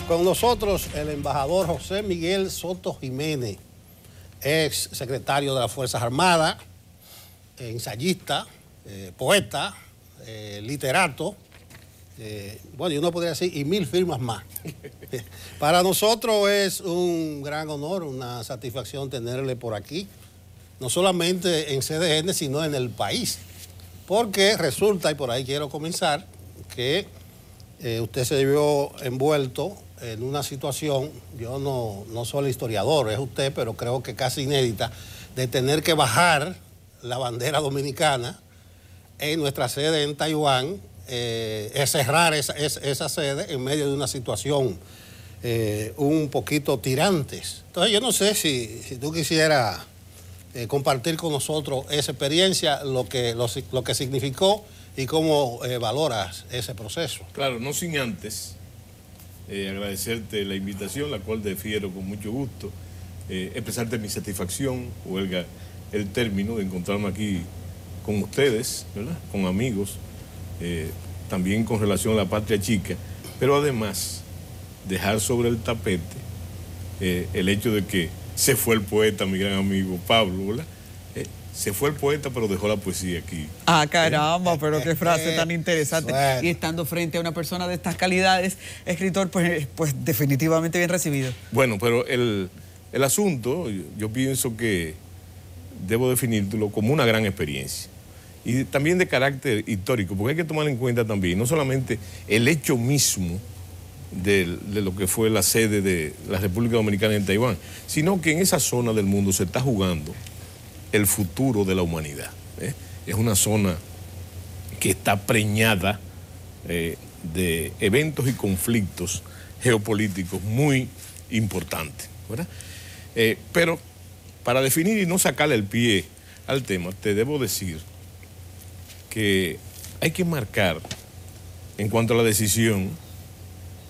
Con nosotros el embajador José Miguel Soto Jiménez, ex secretario de las Fuerzas Armadas, ensayista, poeta, literato, bueno, yo no podría decir, y 1000 firmas más. Para nosotros es un gran honor, una satisfacción tenerle por aquí, no solamente en CDN, sino en el país, porque resulta, y por ahí quiero comenzar, que usted se vio envuelto en una situación, yo no soy el historiador, es usted, pero creo que casi inédita, de tener que bajar la bandera dominicana en nuestra sede en Taiwán, cerrar esa sede en medio de una situación un poquito tirantes. Entonces yo no sé si tú quisieras compartir con nosotros esa experiencia, lo que significó y cómo valoras ese proceso. Claro, no sin antes agradecerte la invitación, la cual defiero con mucho gusto, expresarte mi satisfacción, huelga el término de encontrarme aquí con ustedes, ¿verdad? Con amigos, también con relación a la patria chica, pero además dejar sobre el tapete el hecho de que se fue el poeta, mi gran amigo Pablo, ¿verdad? Se fue el poeta, pero dejó la poesía aquí. Ah, caramba, pero qué frase tan interesante. Bueno. Y estando frente a una persona de estas calidades, escritor, pues definitivamente bien recibido. Bueno, pero el asunto, yo pienso que debo definirlo como una gran experiencia. Y también de carácter histórico, porque hay que tomar en cuenta también, no solamente el hecho mismo de lo que fue la sede de la República Dominicana en Taiwán, sino que en esa zona del mundo se está jugando el futuro de la humanidad. Es una zona que está preñada de eventos y conflictos geopolíticos muy importantes, ¿verdad? Pero para definir y no sacarle el pie al tema, te debo decir que hay que marcar, en cuanto a la decisión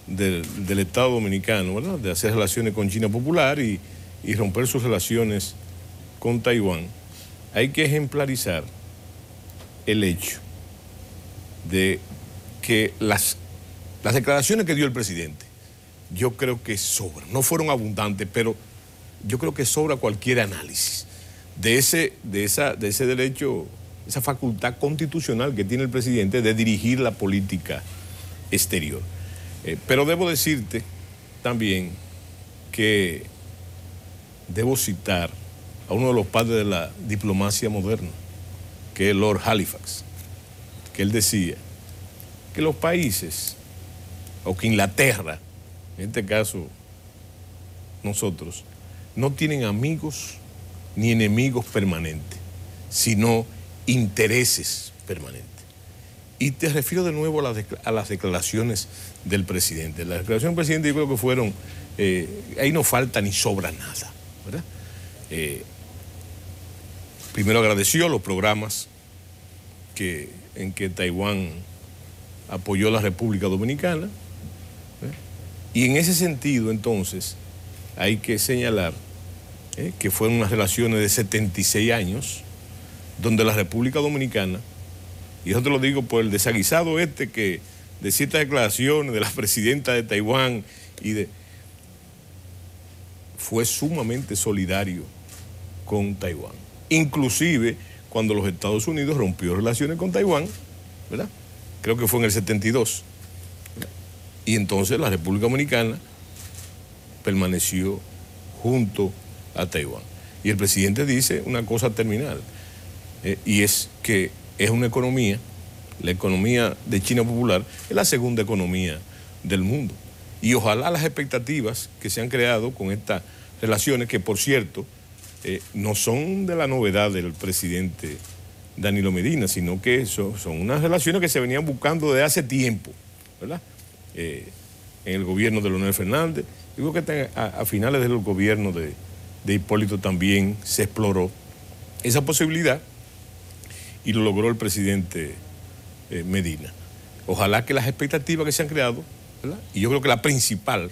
del Estado Dominicano, ¿verdad?, de hacer relaciones con China Popular y romper sus relaciones con Taiwán, hay que ejemplarizar el hecho de que las declaraciones que dio el presidente, yo creo que sobran, no fueron abundantes, pero yo creo que sobra cualquier análisis de ese derecho, esa facultad constitucional que tiene el presidente de dirigir la política exterior. Pero debo decirte también que debo citar a uno de los padres de la diplomacia moderna, que es Lord Halifax, que él decía que los países, o que Inglaterra, en este caso nosotros, no tienen amigos ni enemigos permanentes, sino intereses permanentes. Y te refiero de nuevo a las declaraciones del presidente. Las declaraciones del presidente yo creo que fueron, ahí no falta ni sobra nada, ¿verdad? Primero agradeció los programas en que Taiwán apoyó a la República Dominicana, y en ese sentido entonces hay que señalar que fueron unas relaciones de 76 años donde la República Dominicana, y eso te lo digo por el desaguisado que de ciertas declaraciones de la presidenta de Taiwán fue sumamente solidario con Taiwán. Inclusive cuando los Estados Unidos rompió relaciones con Taiwán, ¿verdad? Creo que fue en el 72. ¿verdad? Y entonces la República Dominicana permaneció junto a Taiwán. Y el presidente dice una cosa terminal, y es que es una economía, la economía de China Popular es la segunda economía del mundo. Y ojalá las expectativas que se han creado con estas relaciones, que por cierto, no son de la novedad del presidente Danilo Medina, sino que son unas relaciones que se venían buscando desde hace tiempo, ¿verdad? En el gobierno de Leonel Fernández, digo que a finales del gobierno de Hipólito también se exploró esa posibilidad y lo logró el presidente Medina. Ojalá que las expectativas que se han creado, ¿verdad? Y yo creo que la principal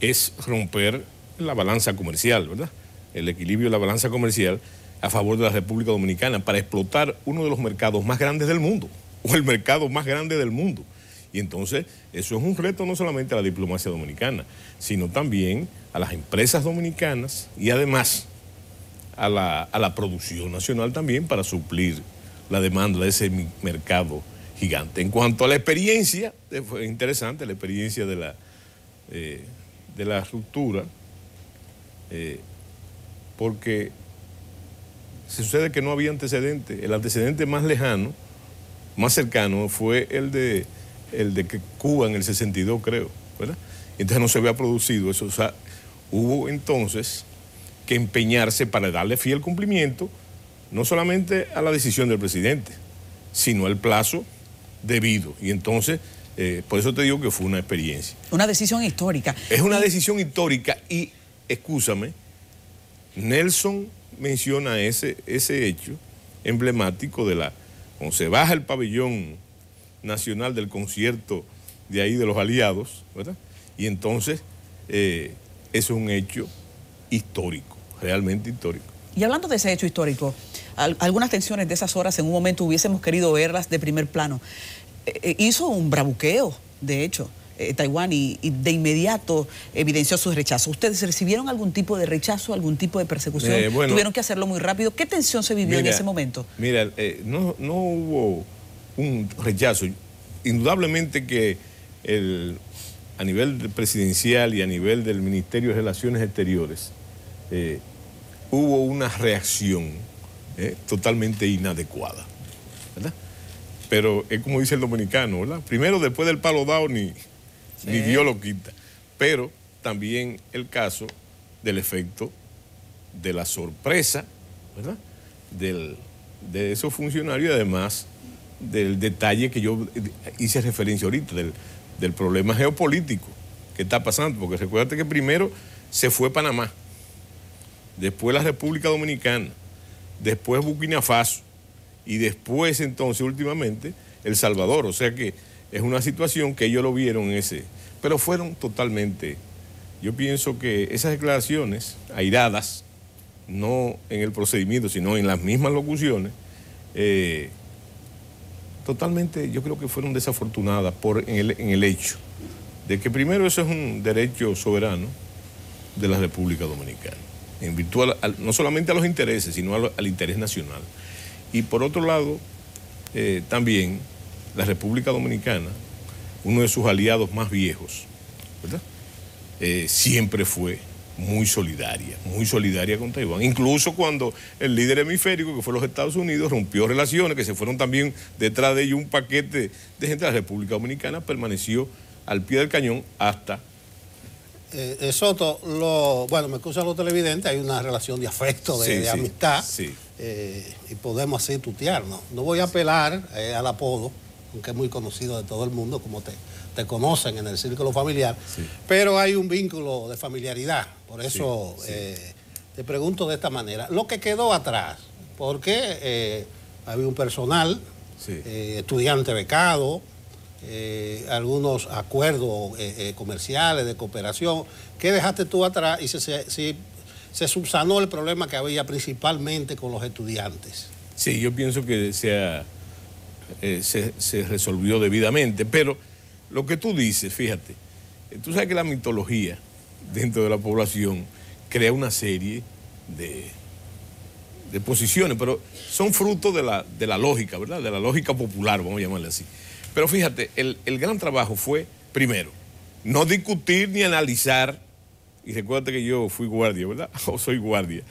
es romper la balanza comercial, ¿verdad? El equilibrio de la balanza comercial a favor de la República Dominicana para explotar uno de los mercados más grandes del mundo, o el mercado más grande del mundo. Y entonces eso es un reto no solamente a la diplomacia dominicana, sino también a las empresas dominicanas y además a la producción nacional también para suplir la demanda de ese mercado gigante. En cuanto a la experiencia, fue interesante la experiencia de la ruptura, porque se sucede que no había antecedente. El antecedente más lejano, más cercano, fue el de Cuba en el 62, creo, ¿verdad? Entonces no se había producido eso. O sea, hubo entonces que empeñarse para darle fiel cumplimiento, no solamente a la decisión del presidente, sino al plazo debido. Y entonces, por eso te digo que fue una experiencia. Una decisión histórica. Es una decisión histórica y, excúsame, Nelson menciona ese hecho emblemático de cuando se baja el pabellón nacional del concierto de ahí de los aliados, ¿verdad? Y entonces, es un hecho histórico, realmente histórico. Y hablando de ese hecho histórico, algunas tensiones de esas horas en un momento hubiésemos querido verlas de primer plano. Hizo un bravuqueo, de hecho, Taiwán, y de inmediato evidenció su rechazo. ¿Ustedes recibieron algún tipo de rechazo, algún tipo de persecución? Bueno, ¿Tuvieron que hacerlo muy rápido? ¿Qué tensión se vivió en ese momento? Mira, no hubo un rechazo. Indudablemente que a nivel presidencial y a nivel del Ministerio de Relaciones Exteriores hubo una reacción totalmente inadecuada, ¿verdad? Pero es como dice el dominicano, ¿verdad? Primero, después del palo dado, ni Dios lo quita. Pero también el caso del efecto de la sorpresa, ¿verdad? De esos funcionarios y además del detalle que yo hice referencia ahorita, del problema geopolítico que está pasando. Porque recuérdate que primero se fue Panamá, después la República Dominicana, después Burkina Faso y después entonces últimamente El Salvador. O sea que es una situación que ellos lo vieron pero fueron totalmente, yo pienso que esas declaraciones airadas, no en el procedimiento sino en las mismas locuciones, totalmente yo creo que fueron desafortunadas en el hecho de que primero eso es un derecho soberano de la República Dominicana, en virtud no solamente a los intereses, sino al interés nacional. Y por otro lado, también la República Dominicana, uno de sus aliados más viejos, ¿verdad? Siempre fue muy solidaria con Taiwán. Incluso cuando el líder hemisférico, que fue los Estados Unidos, rompió relaciones, que se fueron también detrás de ellos un paquete de gente de la República Dominicana, permaneció al pie del cañón hasta... Soto, bueno, me excusan los televidentes, hay una relación de afecto, de amistad, y podemos así tutearnos. No voy a apelar al apodo, aunque es muy conocido de todo el mundo, como te conocen en el círculo familiar, pero hay un vínculo de familiaridad. Por eso te pregunto de esta manera. Lo que quedó atrás, porque había un personal, estudiante becado, algunos acuerdos comerciales de cooperación. ¿Qué dejaste tú atrás y se subsanó el problema que había principalmente con los estudiantes? Sí, yo pienso que se resolvió debidamente, pero lo que tú dices, fíjate, tú sabes que la mitología dentro de la población crea una serie de posiciones, pero son fruto de la lógica, ¿verdad? De la lógica popular, vamos a llamarle así. Pero fíjate, el gran trabajo fue, primero, no discutir ni analizar, y recuérdate que yo fui guardia, ¿verdad? O soy guardia,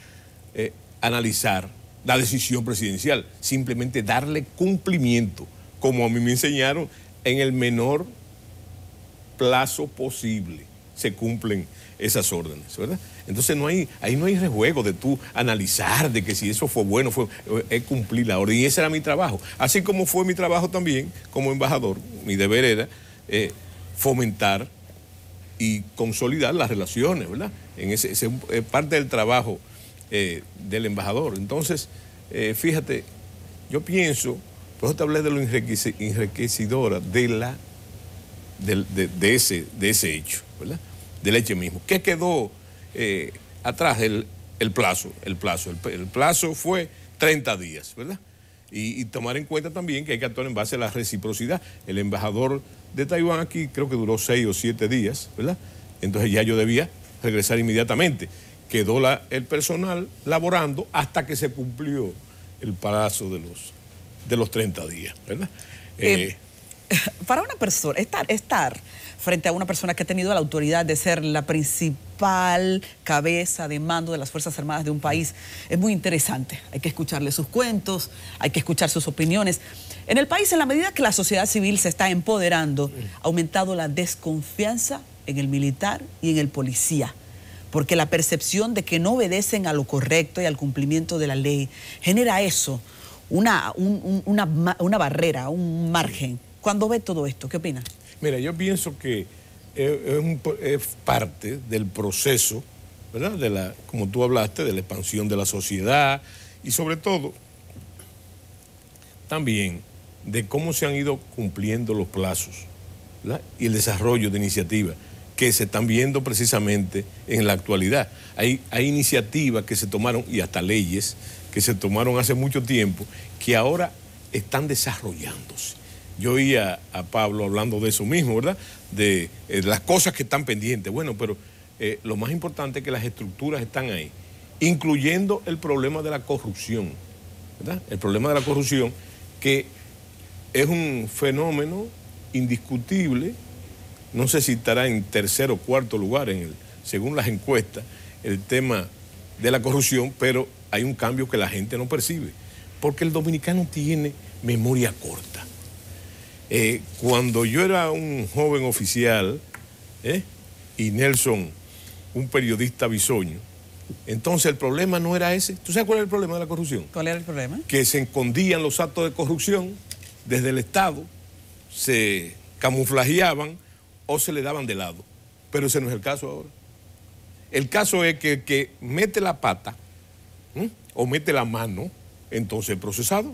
analizar la decisión presidencial, simplemente darle cumplimiento, como a mí me enseñaron, en el menor plazo posible se cumplen esas órdenes, ¿verdad? Entonces ahí no hay rejuego de tú analizar de que si eso fue bueno, es cumplir la orden. Y ese era mi trabajo. Así como fue mi trabajo también como embajador, mi deber era fomentar y consolidar las relaciones, ¿verdad? Ese es parte del trabajo del embajador. Entonces, fíjate, yo pienso, por eso te hablé de lo enriquecedora de ese hecho, ¿verdad? Del hecho mismo. ¿Qué quedó atrás? El plazo fue 30 días, ¿verdad? Y tomar en cuenta también que hay que actuar en base a la reciprocidad. El embajador de Taiwán aquí creo que duró 6 o 7 días, ¿verdad? Entonces ya yo debía regresar inmediatamente. Quedó el personal laborando hasta que se cumplió el plazo de los 30 días, ¿verdad? Para una persona, estar frente a una persona que ha tenido la autoridad de ser la principal cabeza de mando de las Fuerzas Armadas de un país, es muy interesante. Hay que escucharle sus cuentos, hay que escuchar sus opiniones. En el país, en la medida que la sociedad civil se está empoderando, ha aumentado la desconfianza en el militar y en el policía, porque la percepción de que no obedecen a lo correcto y al cumplimiento de la ley genera eso, una barrera, un margen. Cuando ve todo esto, ¿qué opina? Mira, yo pienso que es parte del proceso, ¿verdad? Como tú hablaste, de la expansión de la sociedad y sobre todo también de cómo se han ido cumpliendo los plazos, ¿verdad? Y el desarrollo de iniciativas que se están viendo precisamente en la actualidad. Hay iniciativas que se tomaron y hasta leyes que se tomaron hace mucho tiempo que ahora están desarrollándose. Yo oía a Pablo hablando de eso mismo, ¿verdad? De las cosas que están pendientes. Bueno, pero lo más importante es que las estructuras están ahí, incluyendo el problema de la corrupción, ¿verdad? El problema de la corrupción, que es un fenómeno indiscutible. No sé si estará en tercer o cuarto lugar, según las encuestas, el tema de la corrupción, pero hay un cambio que la gente no percibe, porque el dominicano tiene memoria corta. Cuando yo era un joven oficial, y Nelson, un periodista bisoño, entonces el problema no era ese. ¿Tú sabes cuál era el problema de la corrupción? ¿Cuál era el problema? Que se escondían los actos de corrupción desde el Estado, se camuflajeaban o se le daban de lado. Pero ese no es el caso ahora. El caso es que el que mete la pata o mete la mano, entonces es procesado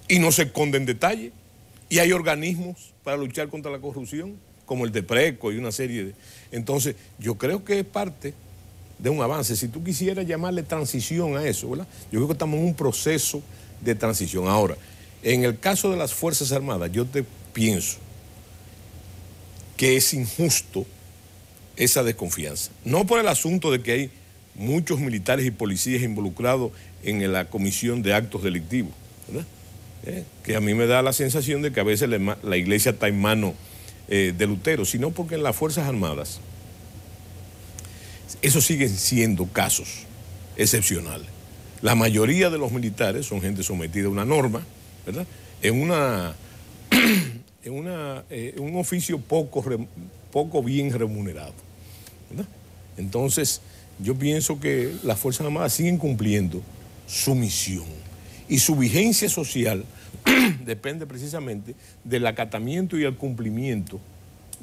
y no se esconde en detalle. Y hay organismos para luchar contra la corrupción, como el DEPRECO y una serie de... Entonces, yo creo que es parte de un avance. Si tú quisieras llamarle transición a eso, ¿verdad? Yo creo que estamos en un proceso de transición. Ahora, en el caso de las Fuerzas Armadas, yo te pienso que es injusto esa desconfianza. No por el asunto de que hay muchos militares y policías involucrados en la comisión de actos delictivos, ¿verdad? Que a mí me da la sensación de que a veces la iglesia está en manos de Lutero, sino porque en las Fuerzas Armadas esos siguen siendo casos excepcionales. La mayoría de los militares son gente sometida a una norma, ¿verdad? En un oficio poco bien remunerado, ¿verdad? Entonces, yo pienso que las Fuerzas Armadas siguen cumpliendo su misión y su vigencia social depende precisamente del acatamiento y el cumplimiento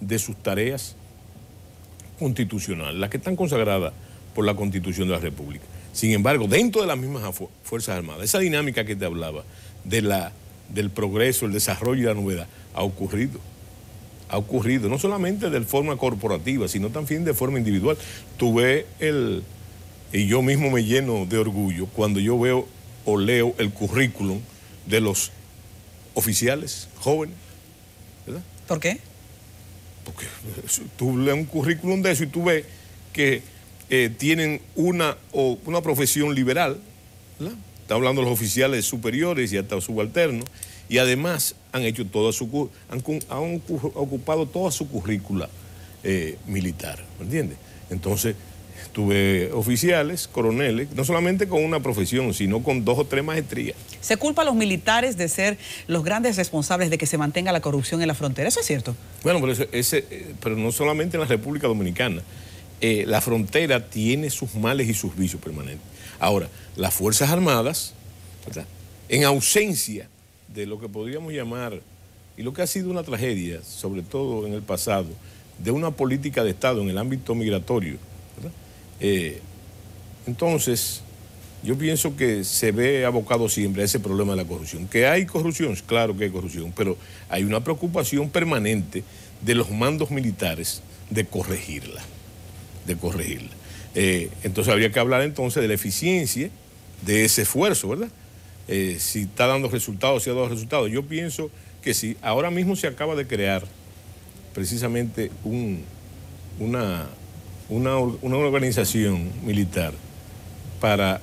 de sus tareas constitucionales, las que están consagradas por la Constitución de la República. Sin embargo, dentro de las mismas Fuerzas Armadas, esa dinámica que te hablaba del progreso, el desarrollo y la novedad, ha ocurrido, no solamente de forma corporativa, sino también de forma individual. Tú ves y yo mismo me lleno de orgullo cuando yo veo o leo el currículum de los oficiales jóvenes, ¿verdad? ¿Por qué? Porque tú lees un currículum de eso y tú ves que tienen una profesión liberal, ¿verdad? Está hablando de los oficiales superiores y hasta subalternos, y además han hecho han ocupado toda su currícula militar, ¿me entiendes? Entonces, tuve oficiales, coroneles, no solamente con una profesión, sino con 2 o 3 maestrías. ¿Se culpa a los militares de ser los grandes responsables de que se mantenga la corrupción en la frontera? ¿Eso es cierto? Bueno, pero no solamente en la República Dominicana. La frontera tiene sus males y sus vicios permanentes. Ahora, las Fuerzas Armadas, ¿verdad?, en ausencia de lo que podríamos llamar, y lo que ha sido una tragedia, sobre todo en el pasado, de una política de Estado en el ámbito migratorio, ¿verdad? Entonces, yo pienso que se ve abocado siempre a ese problema de la corrupción. ¿Que hay corrupción? Claro que hay corrupción, pero hay una preocupación permanente de los mandos militares de corregirla. Entonces habría que hablar entonces de la eficiencia de ese esfuerzo, ¿verdad? si está dando resultados, si ha dado resultados. Yo pienso que sí. Ahora mismo se acaba de crear precisamente una organización militar para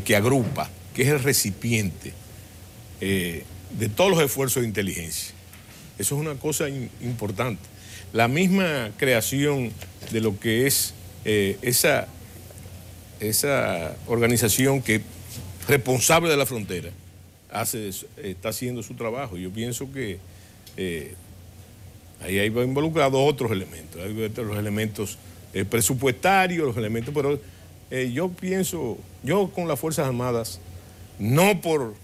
que agrupa, que es el recipiente de todos los esfuerzos de inteligencia. Eso es una cosa importante. La misma creación de lo que es esa organización que responsable de la frontera está haciendo su trabajo. Yo pienso que ahí va involucrados otros elementos, hay los elementos presupuestarios, los elementos, pero yo pienso, yo con las Fuerzas Armadas, no por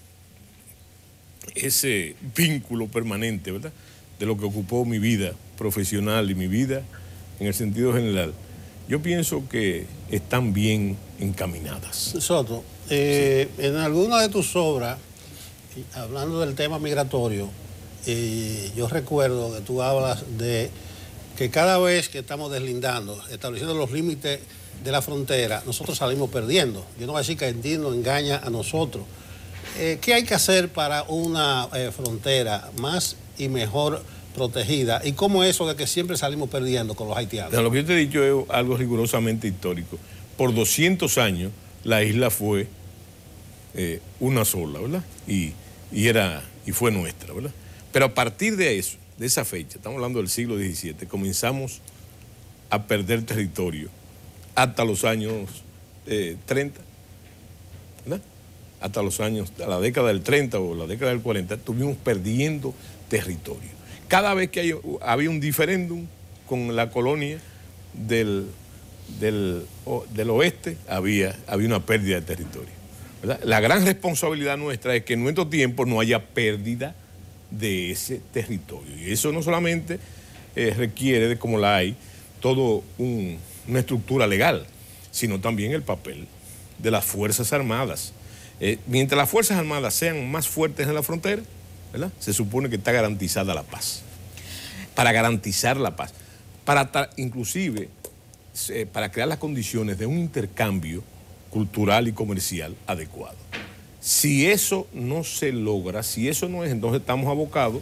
ese vínculo permanente, ¿verdad?, de lo que ocupó mi vida profesional y mi vida en el sentido general, yo pienso que están bien encaminadas. Soto, en alguna de tus obras, hablando del tema migratorio, yo recuerdo que tú hablas de que cada vez que estamos deslindando, estableciendo los límites de la frontera, nosotros salimos perdiendo. Yo no voy a decir que Haití nos engaña a nosotros. ¿Qué hay que hacer para una frontera más y mejor protegida? ¿Y cómo eso de que siempre salimos perdiendo con los haitianos? Lo que yo te he dicho es algo rigurosamente histórico. Por 200 años la isla fue una sola, ¿verdad? Y fue nuestra, ¿verdad? Pero a partir de eso, de esa fecha, estamos hablando del siglo XVII, comenzamos a perder territorio hasta los años 30, ¿verdad? Hasta los años, a la década del 30 o la década del 40, estuvimos perdiendo territorio. Cada vez que había un diferéndum con la colonia del oeste, había una pérdida de territorio, ¿verdad? La gran responsabilidad nuestra es que en nuestro tiempo no haya pérdida de ese territorio. Y eso no solamente requiere, de como la hay, toda una estructura legal, sino también el papel de las Fuerzas Armadas. Mientras las Fuerzas Armadas sean más fuertes en la frontera, ¿verdad?, se supone que está garantizada la paz. Para garantizar la paz, inclusive para crear las condiciones de un intercambio cultural y comercial adecuado. Si eso no se logra, si eso no es, entonces estamos abocados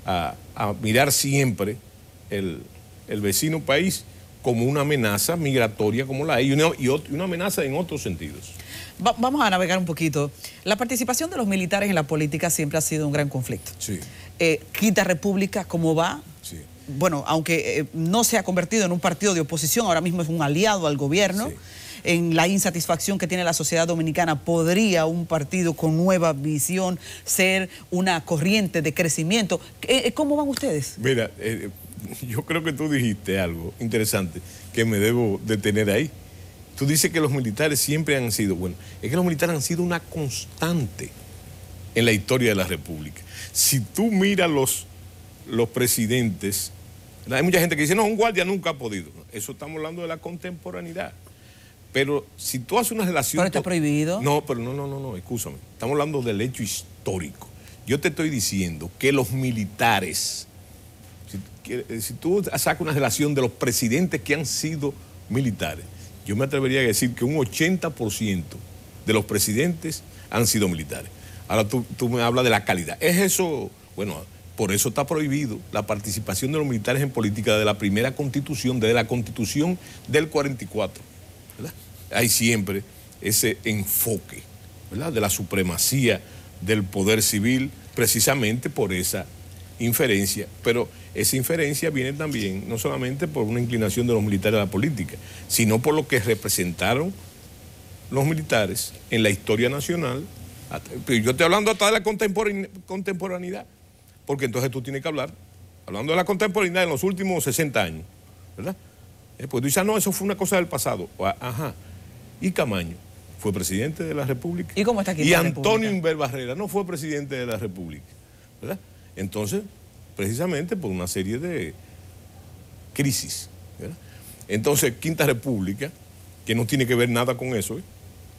a mirar siempre el vecino país como una amenaza migratoria como la hay, y una amenaza en otros sentidos. Vamos a navegar un poquito. La participación de los militares en la política siempre ha sido un gran conflicto. Sí. Quinta República, ¿cómo va? Sí. Bueno, aunque no se ha convertido en un partido de oposición, ahora mismo es un aliado al gobierno. Sí. En la insatisfacción que tiene la sociedad dominicana, ¿podría un partido con nueva visión ser una corriente de crecimiento? ¿Cómo van ustedes? Mira, yo creo que tú dijiste algo interesante que me debo detener ahí. Tú dices que los militares siempre han sido, bueno, es que los militares han sido una constante en la historia de la República. Si tú miras los presidentes, hay mucha gente que dice, no, un guardia nunca ha podido. Eso estamos hablando de la contemporaneidad. Pero si tú haces una relación... ¿Pero está prohibido? No, pero no, escúchame. Estamos hablando del hecho histórico. Yo te estoy diciendo que los militares, si tú sacas una relación de los presidentes que han sido militares, yo me atrevería a decir que un 80% de los presidentes han sido militares. Ahora tú me hablas de la calidad. ¿Es eso? Bueno, por eso está prohibido la participación de los militares en política de la primera constitución, desde la constitución del 44, ¿verdad? Hay siempre ese enfoque, ¿verdad?, de la supremacía del poder civil, precisamente por esa inferencia. Pero esa inferencia viene también no solamente por una inclinación de los militares a la política, sino por lo que representaron los militares en la historia nacional. Yo estoy hablando hasta de la contemporaneidad, porque entonces tú tienes que hablando de la contemporaneidad en los últimos 60 años, ¿verdad? Pues tú dices, no, eso fue una cosa del pasado. Ajá. Y Camaño fue presidente de la República. ¿Y cómo está aquí? Y Antonio Inver Barrera no fue presidente de la República, ¿verdad? Entonces, precisamente por una serie de crisis, ¿verdad? Entonces, Quinta República, que no tiene que ver nada con eso,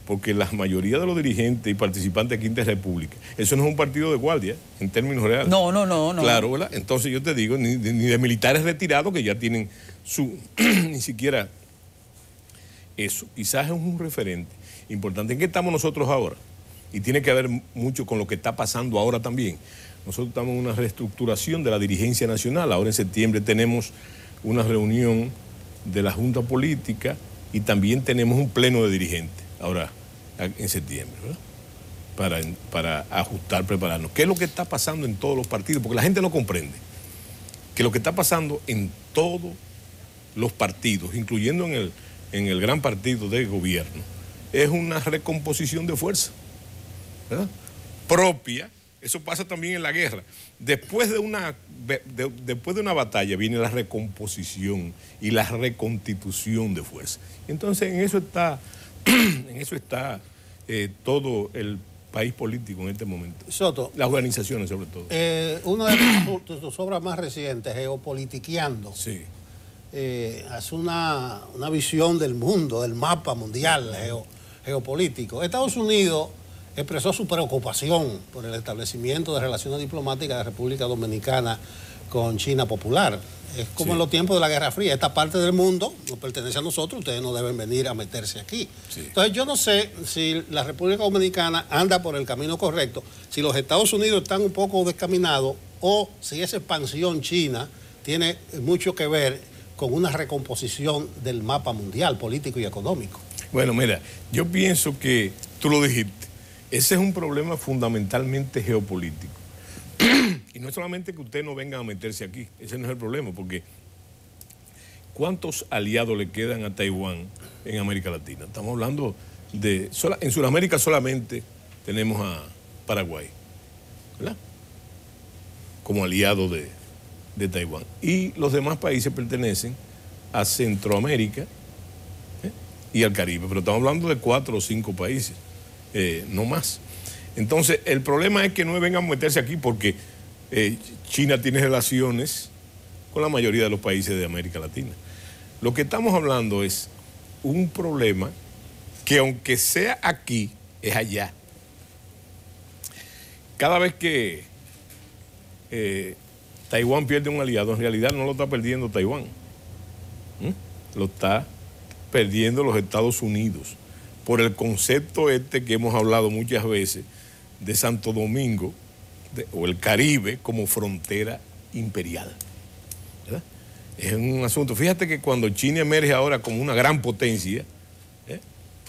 porque la mayoría de los dirigentes y participantes de Quinta República, eso no es un partido de guardia, en términos reales. No. Claro, ¿verdad? Entonces yo te digo, ni de militares retirados que ya tienen ni siquiera eso. Quizás es un referente importante. ¿En qué estamos nosotros ahora? y tiene que ver mucho con lo que está pasando ahora también. Nosotros estamos en una reestructuración de la dirigencia nacional. Ahora en septiembre tenemos una reunión de la Junta Política y también tenemos un pleno de dirigentes, ahora en septiembre, ¿verdad? Para ajustar, prepararnos. ¿Qué es lo que está pasando en todos los partidos? Porque la gente no comprende que lo que está pasando en todos los partidos, incluyendo en el gran partido del gobierno, es una recomposición de fuerza, ¿verdad? Propia. Eso pasa también en la guerra. Después de una batalla viene la recomposición y la reconstitución de fuerza. Entonces en eso está todo el país político en este momento. Soto, las organizaciones sobre todo. Una de tus obras más recientes, Geopolitiqueando, sí, hace una visión del mundo, del mapa mundial geopolítico. Estados Unidos expresó su preocupación por el establecimiento de relaciones diplomáticas de República Dominicana con China Popular. Es como en los tiempos de la Guerra Fría. Esta parte del mundo nos pertenece a nosotros, ustedes no deben venir a meterse aquí. Sí. Entonces yo no sé si la República Dominicana anda por el camino correcto, si los Estados Unidos están un poco descaminados o si esa expansión china tiene mucho que ver con una recomposición del mapa mundial, político y económico. Bueno, mira, yo pienso que tú lo dijiste. Ese es un problema fundamentalmente geopolítico. Y no es solamente que ustedes no vengan a meterse aquí, ese no es el problema, porque ¿cuántos aliados le quedan a Taiwán en América Latina? Estamos hablando en Sudamérica solamente tenemos a Paraguay, ¿verdad? Como aliado de Taiwán. Y los demás países pertenecen a Centroamérica y al Caribe, pero estamos hablando de 4 o 5 países. No más. Entonces, el problema es que no vengan a meterse aquí porque China tiene relaciones con la mayoría de los países de América Latina. Lo que estamos hablando es un problema que aunque sea aquí, es allá. Cada vez que Taiwán pierde un aliado, en realidad no lo está perdiendo Taiwán. Lo está perdiendo los Estados Unidos, por el concepto que hemos hablado muchas veces de Santo Domingo o el Caribe como frontera imperial, ¿verdad? Es un asunto. Fíjate que cuando China emerge ahora como una gran potencia,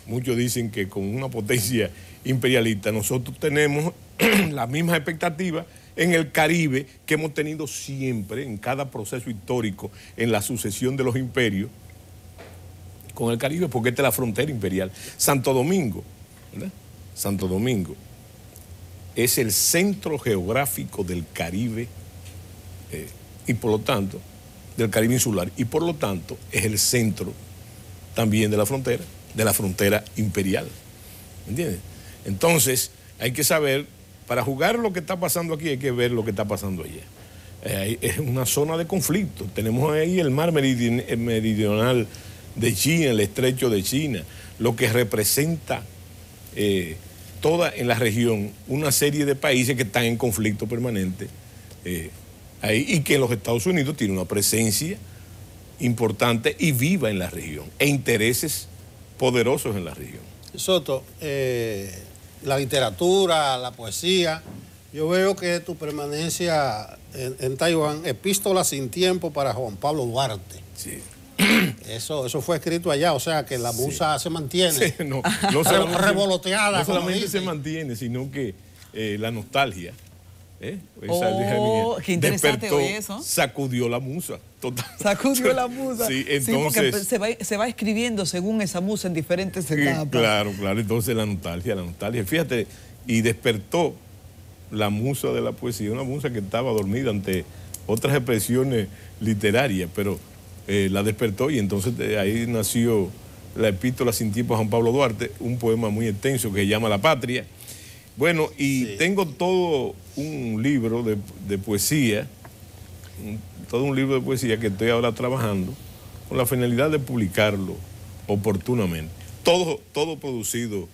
muchos dicen que como una potencia imperialista, nosotros tenemos la misma expectativa en el Caribe que hemos tenido siempre en cada proceso histórico en la sucesión de los imperios con el Caribe, porque esta es la frontera imperial. Santo Domingo, ¿verdad? Santo Domingo es el centro geográfico del Caribe y por lo tanto, del Caribe insular, y por lo tanto es el centro también de la frontera imperial. ¿Entiendes? Entonces, hay que saber, para jugar lo que está pasando aquí, hay que ver lo que está pasando allá. Es una zona de conflicto. Tenemos ahí el mar meridional de China, el estrecho de China, lo que representa toda en la región una serie de países que están en conflicto permanente ahí, y que los Estados Unidos tienen una presencia importante y viva en la región e intereses poderosos en la región. Soto, la literatura, la poesía, yo veo que tu permanencia en Taiwán, Epístola sin tiempo para Juan Pablo Duarte. Sí. Eso fue escrito allá, o sea que la musa se mantiene. Sí, no revoloteada. No solamente se mantiene, sino que la nostalgia. Qué interesante despertó, eso. sacudió la musa. Total. Sacudió la musa. Sí, entonces, sí, porque se va escribiendo según esa musa en diferentes etapas. Claro. Entonces la nostalgia. Fíjate, y despertó la musa de la poesía, una musa que estaba dormida ante otras expresiones literarias, pero la despertó, y entonces de ahí nació la Epístola sin tiempo a Juan Pablo Duarte, un poema muy extenso que se llama La Patria. Bueno, y tengo todo un libro de poesía, que estoy ahora trabajando con la finalidad de publicarlo oportunamente. Todo producido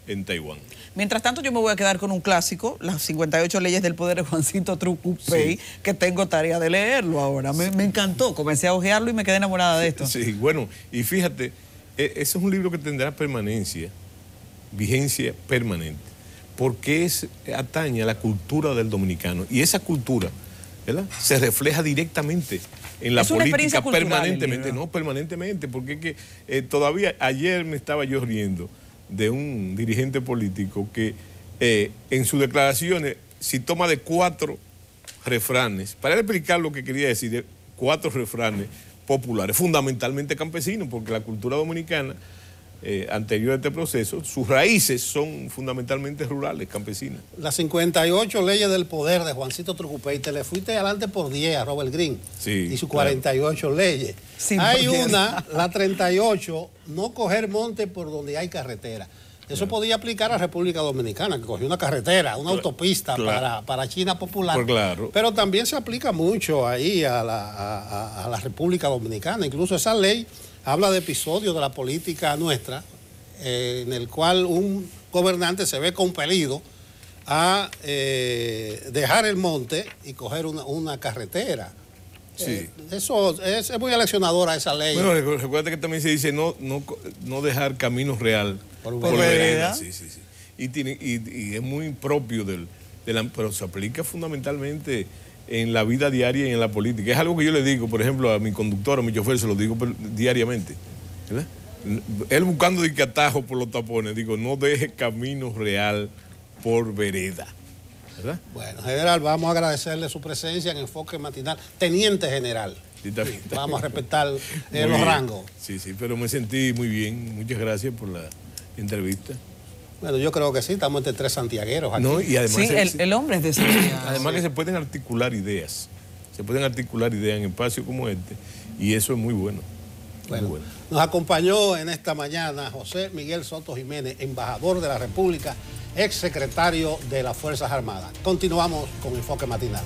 en Taiwán. Mientras tanto, yo me voy a quedar con un clásico, Las 58 leyes del poder de Juancito Trucupey, que tengo tarea de leerlo ahora. Me encantó, comencé a hojearlo y me quedé enamorada de esto. Sí, bueno, y fíjate, ese es un libro que tendrá vigencia permanente, porque atañe a la cultura del dominicano. Y esa cultura, ¿verdad?, se refleja directamente en la política permanentemente. No, permanentemente, porque es que todavía ayer me estaba yo riendo de un dirigente político que en sus declaraciones, si toma de 4 refranes, para explicar lo que quería decir, de 4 refranes populares, fundamentalmente campesinos, porque la cultura dominicana anterior a este proceso, sus raíces son fundamentalmente rurales, campesinas. Las 58 leyes del poder de Juancito Trucupey, te le fuiste adelante por 10 a Robert Greene, sí, y sus 48 leyes. Sí, hay una, la 38, no coger monte por donde hay carretera. Eso podía aplicar a República Dominicana, que cogió una carretera, una autopista para China Popular. Pero también se aplica mucho ahí a la República Dominicana. Incluso esa ley habla de episodios de la política nuestra, en el cual un gobernante se ve compelido a dejar el monte y coger una carretera. Sí. Eso es muy aleccionadora esa ley. Bueno, recuerda que también se dice no dejar caminos real por vereda. Sí. Y es muy propio pero se aplica fundamentalmente en la vida diaria y en la política. Es algo que yo le digo, por ejemplo, a mi conductor, a mi chofer, se lo digo diariamente, ¿verdad? Él buscando de que atajo por los tapones, digo, no deje camino real por vereda, ¿verdad? Bueno, general, vamos a agradecerle su presencia en Enfoque Matinal. Teniente general. Sí, también. Vamos a respetar los rangos. Sí, pero me sentí muy bien. Muchas gracias por la entrevista. Bueno, yo creo que sí, estamos entre 3 santiagueros aquí. No, y además sí, el hombre es de Santiago. Además que se pueden articular ideas. Se pueden articular ideas en espacios como este, y eso es muy bueno. Muy bueno. Nos acompañó en esta mañana José Miguel Soto Jiménez, embajador de la República, exsecretario de las Fuerzas Armadas. Continuamos con Enfoque Matinal.